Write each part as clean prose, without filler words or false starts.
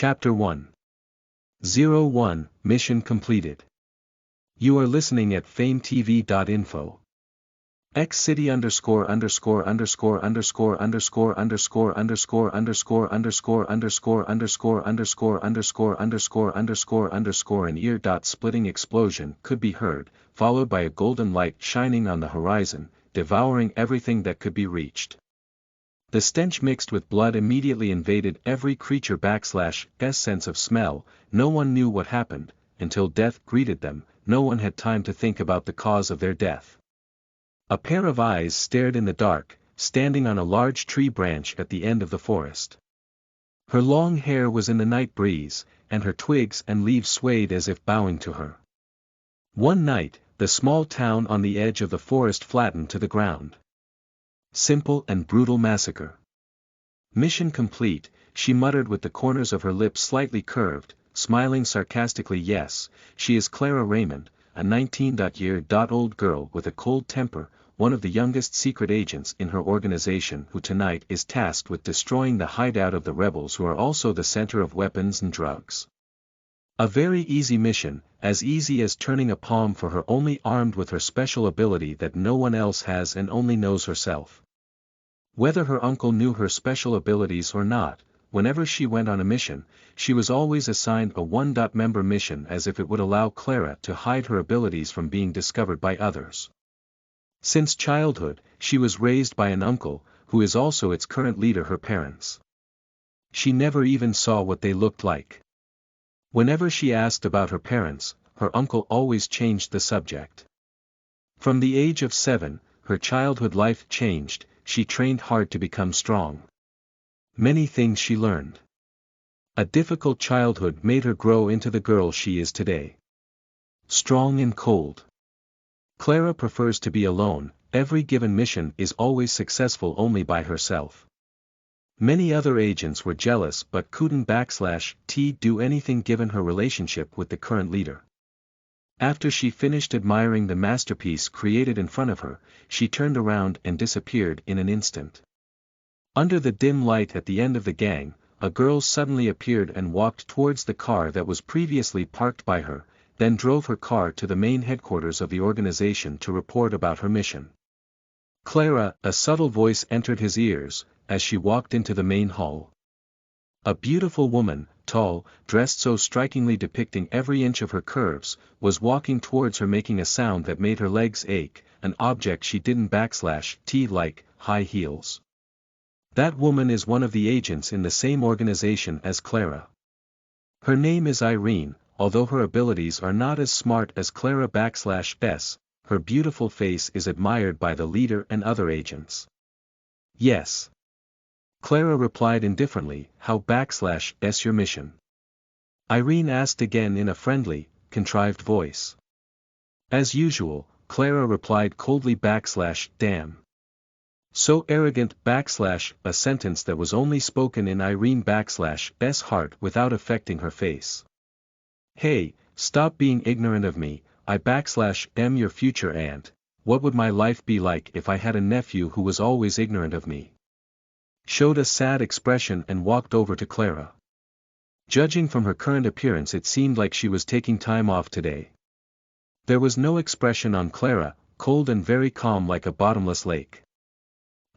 Chapter 1. 01, Mission completed. You are listening at FameTV.info. X-City _________________________________________________________________________________________________________________ an ear-splitting explosion could be heard, followed by a golden light shining on the horizon, devouring everything that could be reached. The stench mixed with blood immediately invaded every creature /s sense of smell. No one knew what happened, until death greeted them. No one had time to think about the cause of their death. A pair of eyes stared in the dark, standing on a large tree branch at the end of the forest. Her long hair was in the night breeze, and her twigs and leaves swayed as if bowing to her. One night, the small town on the edge of the forest flattened to the ground. Simple and brutal massacre. Mission complete, she muttered with the corners of her lips slightly curved, smiling sarcastically. Yes, she is Clara Raymond, a 19-year-old girl with a cold temper, one of the youngest secret agents in her organization who tonight is tasked with destroying the hideout of the rebels who are also the center of weapons and drugs. A very easy mission, as easy as turning a palm for her, only armed with her special ability that no one else has and only knows herself. Whether her uncle knew her special abilities or not, whenever she went on a mission, she was always assigned a one-member mission as if it would allow Clara to hide her abilities from being discovered by others. Since childhood, she was raised by an uncle, who is also its current leader, her parents. She never even saw what they looked like. Whenever she asked about her parents, her uncle always changed the subject. From the age of 7, her childhood life changed. She trained hard to become strong. Many things she learned. A difficult childhood made her grow into the girl she is today. Strong and cold. Clara prefers to be alone. Every given mission is always successful only by herself. Many other agents were jealous but couldn't do anything given her relationship with the current leader. After she finished admiring the masterpiece created in front of her, she turned around and disappeared in an instant. Under the dim light at the end of the gang, a girl suddenly appeared and walked towards the car that was previously parked by her, then drove her car to the main headquarters of the organization to report about her mission. Clara, a subtle voice entered his ears, as she walked into the main hall. A beautiful woman, tall, dressed so strikingly depicting every inch of her curves, was walking towards her making a sound that made her legs ache, an object she didn't like, high heels. That woman is one of the agents in the same organization as Clara. Her name is Irene, although her abilities are not as smart as Clara /s, her beautiful face is admired by the leader and other agents. Yes. Clara replied indifferently. How /s your mission? Irene asked again in a friendly, contrived voice. As usual, Clara replied coldly damn. So arrogant a sentence that was only spoken in Irene /s heart without affecting her face. Hey, stop being ignorant of me. I am your future aunt. What would my life be like if I had a nephew who was always ignorant of me? Showed a sad expression and walked over to Clara. Judging from her current appearance, it seemed like she was taking time off today. There was no expression on Clara, cold and very calm like a bottomless lake.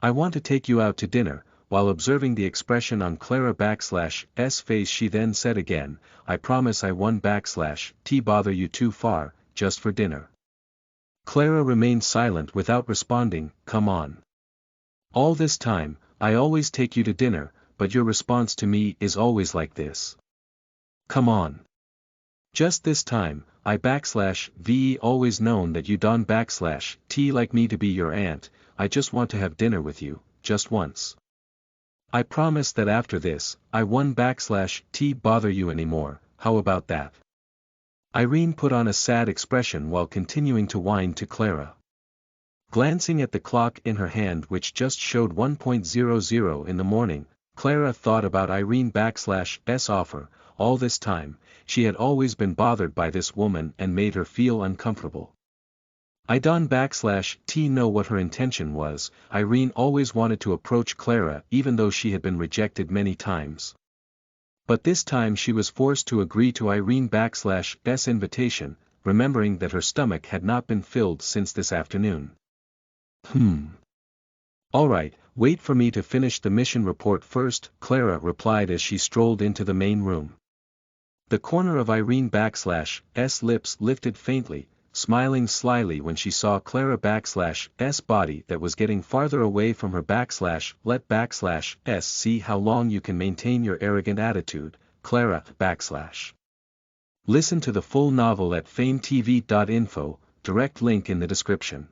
I want to take you out to dinner. While observing the expression on Clara /s face, she then said again, I promise I won't bother you too far, just for dinner. Clara remained silent without responding. Come on. All this time, I always take you to dinner, but your response to me is always like this. Come on. Just this time, I /ve always known that you don't like me to be your aunt. I just want to have dinner with you, just once. I promise that after this, I won't bother you anymore. How about that? Irene put on a sad expression while continuing to whine to Clara. Glancing at the clock in her hand which just showed 1:00 in the morning, Clara thought about Irene /s offer. All this time, she had always been bothered by this woman and made her feel uncomfortable. I don't know what her intention was. Irene always wanted to approach Clara even though she had been rejected many times. But this time she was forced to agree to Irene/S invitation, remembering that her stomach had not been filled since this afternoon. Alright, wait for me to finish the mission report first, Clara replied as she strolled into the main room. The corner of Irene/S lips lifted faintly, smiling slyly when she saw Clara/S body that was getting farther away from her /let/S see how long you can maintain your arrogant attitude, Clara. Listen to the full novel at FameTV.info, direct link in the description.